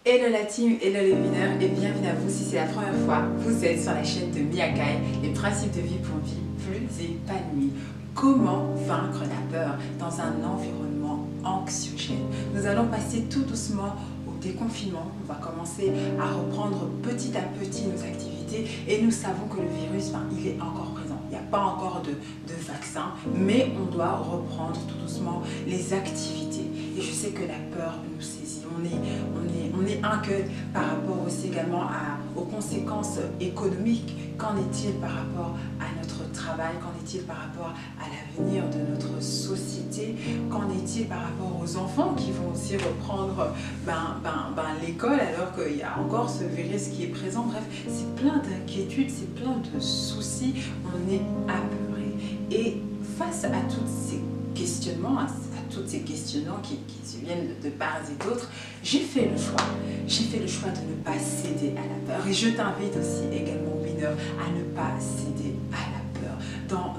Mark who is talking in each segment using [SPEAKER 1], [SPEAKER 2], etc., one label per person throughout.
[SPEAKER 1] Hello la team, hello les winners et bienvenue à vous si c'est la première fois. Vous êtes sur la chaîne de Miakai, les principes de vie pour une vie plus épanouie. Comment vaincre la peur dans un environnement anxiogène? Nous allons passer tout doucement au déconfinement. On va commencer à reprendre petit à petit nos activités et nous savons que le virus, il est encore présent. Il n'y a pas encore de vaccin, mais on doit reprendre tout doucement les activités. Et je sais que la peur nous saisit. On est inquiet par rapport aussi également aux conséquences économiques. Qu'en est-il par rapport à notre travail? Qu'en est-il par rapport à l'avenir de notre société? Qu'en est-il par rapport aux enfants qui vont aussi reprendre l'école alors qu'il y a encore ce virus qui est présent? Bref, c'est plein d'inquiétudes, c'est plein de soucis. On est apeuré. Et face à tous ces questionnements, tous ces questionnements qui se viennent de part et d'autre, j'ai fait le choix. J'ai fait le choix de ne pas céder à la peur. Et je t'invite aussi également, winner, à ne pas céder à la peur. Dans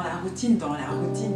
[SPEAKER 1] la routine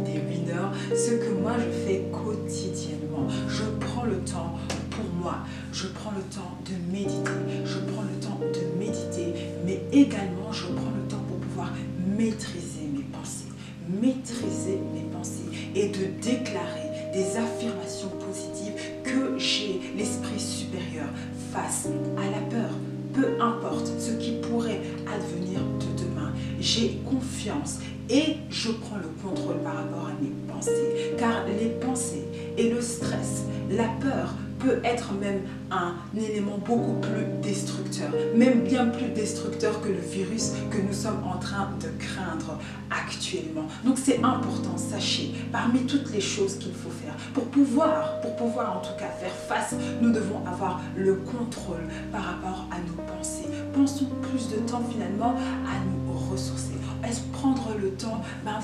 [SPEAKER 1] des winners, ce que moi je fais quotidiennement, je prends le temps pour moi. Je prends le temps de méditer. Je prends le temps de méditer, mais également je prends le temps pour pouvoir maîtriser mes pensées. Maîtriser mes pensées et de déclarer des affirmations positives que j'ai l'esprit supérieur face à la peur. Peu importe ce qui pourrait advenir de demain, j'ai confiance et je prends le contrôle par rapport à mes pensées. Car les pensées et le stress, la peur, peut être même un élément beaucoup plus destructeur, même bien plus destructeur que le virus que nous sommes en train de craindre actuellement. Donc c'est important, sachez, parmi toutes les choses qu'il faut faire, pour pouvoir en tout cas faire face, nous devons avoir le contrôle par rapport à nos pensées. Pensons plus de temps finalement à nous ressourcer. Est-ce prendre le temps à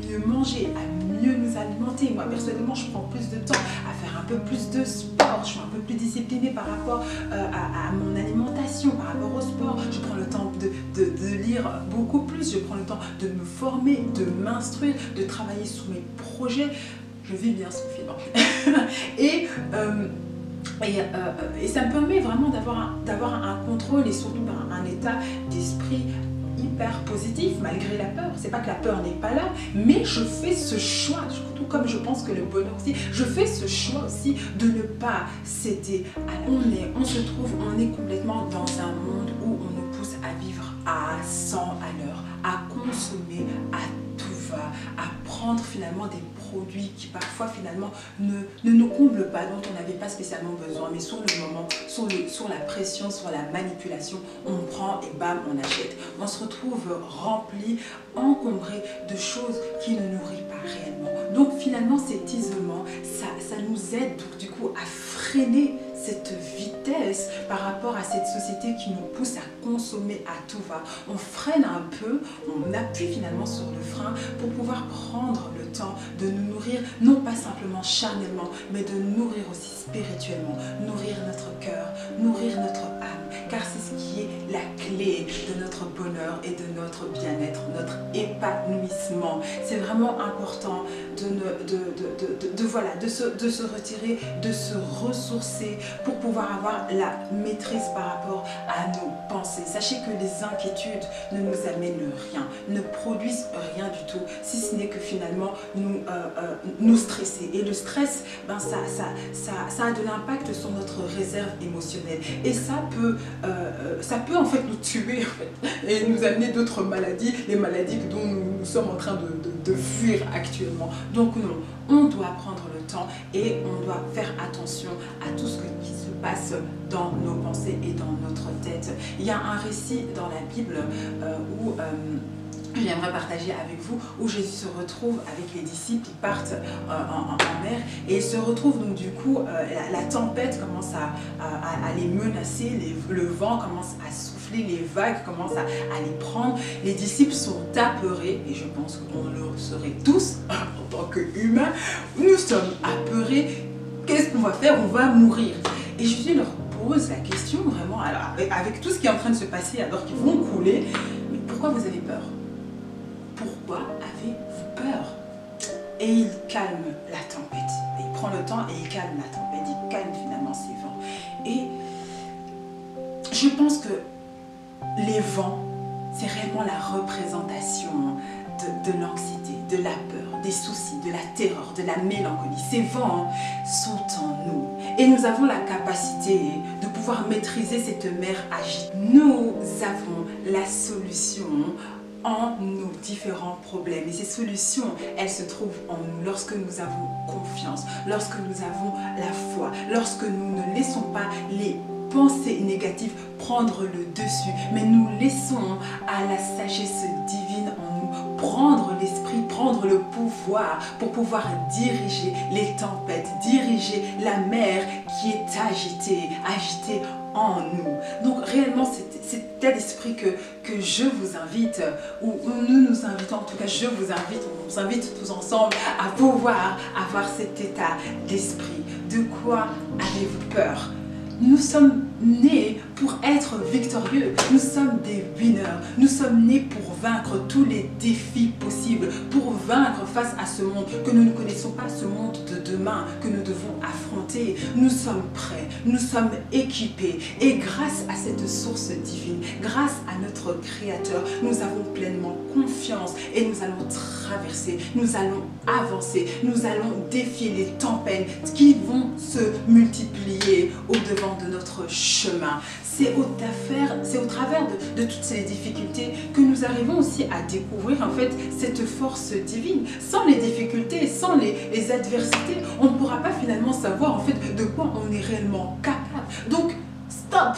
[SPEAKER 1] mieux manger, à mieux nous alimenter? Moi personnellement je prends plus de temps à faire un peu plus de sport, je suis un peu plus disciplinée par rapport à mon alimentation, par rapport au sport. Je prends le temps de lire beaucoup plus, je prends le temps de me former, de m'instruire, de travailler sur mes projets. Je vis bien ce film. Et ça me permet vraiment d'avoir un contrôle et surtout un état d'esprit hyper positif malgré la peur. C'est pas que la peur n'est pas là, mais je fais ce choix, tout comme je pense que le bonheur aussi, je fais ce choix aussi de ne pas céder à la peur. On est complètement dans un monde où on nous pousse à vivre à 100 à l'heure, à consommer à tout va, à prendre finalement des produits qui parfois finalement ne nous comblent pas, dont on n'avait pas spécialement besoin, mais sur le moment, sur la pression, sur la manipulation, on prend et bam, on achète. On se retrouve rempli, encombré de choses qui ne nourrissent pas réellement. Donc finalement cet isolement, ça nous aide donc, du coup à freiner cette vitesse par rapport à cette société qui nous pousse à consommer à tout va. On freine un peu, on appuie finalement sur le frein pour pouvoir prendre le temps de nous nourrir, non pas simplement charnellement, mais de nourrir aussi spirituellement, nourrir notre cœur, nourrir notre âme, car c'est ce qui est la clé de notre bonheur et de notre bien-être, notre épanouissement. C'est vraiment important de se retirer, de se ressourcer pour pouvoir avoir la maîtrise par rapport à nos pensées. Sachez que les inquiétudes ne nous amènent rien, ne produisent rien du tout, si ce n'est que finalement nous stresser. Et le stress, ça a de l'impact sur notre réserve émotionnelle. Et ça peut en fait nous tuer en fait, et nous amener d'autres maladies, les maladies dont nous sommes en train de fuir actuellement. Donc non, on doit prendre le temps et on doit faire attention à tout ce qui se passe dans nos pensées et dans notre tête. Il y a un récit dans la Bible où j'aimerais partager avec vous, où Jésus se retrouve avec les disciples, ils partent en mer et ils se retrouvent donc du coup, la tempête commence à les menacer, le vent commence à souffler, les vagues commencent à les prendre, les disciples sont apeurés et je pense qu'on le serait tous en tant qu'humains, nous sommes apeurés, qu'est-ce qu'on va faire? On va mourir. Et Jésus leur pose la question vraiment, alors avec tout ce qui est en train de se passer alors qu'ils vont couler, mais pourquoi vous avez peur? Pourquoi avez-vous peur? Et il calme la tempête. Il prend le temps et il calme la tempête. Il calme finalement ses vents. je pense que les vents, c'est réellement la représentation de l'anxiété, de la peur, des soucis, de la terreur, de la mélancolie. Ces vents sont en nous et nous avons la capacité de pouvoir maîtriser cette mer agitée. Nous avons la solution en nos différents problèmes. Et ces solutions, elles se trouvent en nous lorsque nous avons confiance, lorsque nous avons la foi, lorsque nous ne laissons pas les pensées négatives prendre le dessus, mais nous laissons à la sagesse divine en nous prendre l'esprit, prendre le pouvoir pour pouvoir diriger les tempêtes, diriger la mer qui est agitée en nous. Donc réellement c'est état d'esprit que je vous invite, ou nous nous invitons, en tout cas je vous invite, on vous invite tous ensemble à pouvoir avoir cet état d'esprit. De quoi avez-vous peur? Nous sommes nés pour être victorieux, nous sommes des winners, nous sommes nés pour vaincre tous les défis possibles, pour vaincre face à ce monde que nous ne connaissons pas, ce monde de demain que nous devons affronter. Nous sommes prêts, nous sommes équipés et grâce à cette source divine, grâce à notre Créateur, nous avons pleinement confiance et nous allons traverser, nous allons avancer, nous allons défier les tempêtes qui vont se multiplier au-devant de notre chemin. C'est au travers de toutes ces difficultés que nous arrivons aussi à découvrir en fait cette force divine. Sans les difficultés, sans les adversités, on ne pourra pas finalement savoir en fait de quoi on est réellement capable. Donc stop,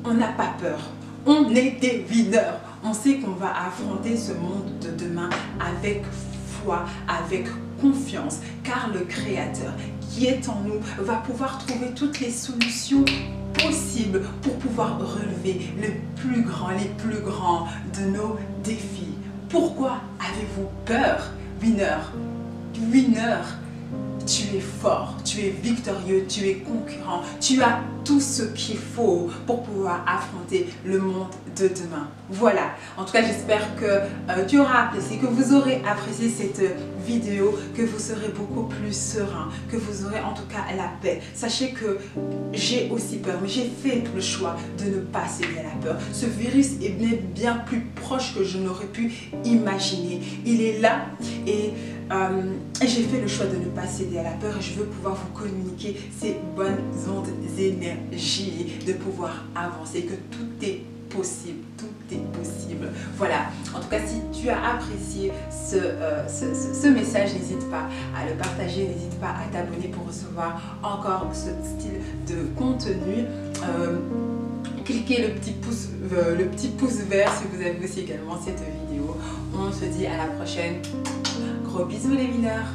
[SPEAKER 1] on n'a pas peur, on est des winners. On sait qu'on va affronter ce monde de demain avec foi, avec confiance, car le Créateur qui est en nous va pouvoir trouver toutes les solutions possibles pour pouvoir relever les plus grands de nos défis. Pourquoi avez-vous peur, winner? Winner, tu es fort, tu es victorieux, tu es concurrent, tu as tout ce qu'il faut pour pouvoir affronter le monde de demain. Voilà, en tout cas j'espère que tu auras apprécié, que vous aurez apprécié cette vidéo, que vous serez beaucoup plus serein, que vous aurez en tout cas la paix. Sachez que j'ai aussi peur, mais j'ai fait le choix de ne pas céder à la peur. Ce virus est bien plus proche que je n'aurais pu imaginer. Il est là et j'ai fait le choix de ne pas céder à la peur et je veux pouvoir vous communiquer ces bonnes ondes d'énergie, de pouvoir avancer, que tout est possible, tout est possible. Voilà, en tout cas si tu as apprécié ce message, n'hésite pas à le partager, n'hésite pas à t'abonner pour recevoir encore ce style de contenu. Cliquez le petit pouce vert si vous avez aussi également cette vidéo. On se dit à la prochaine. Gros bisous les winners.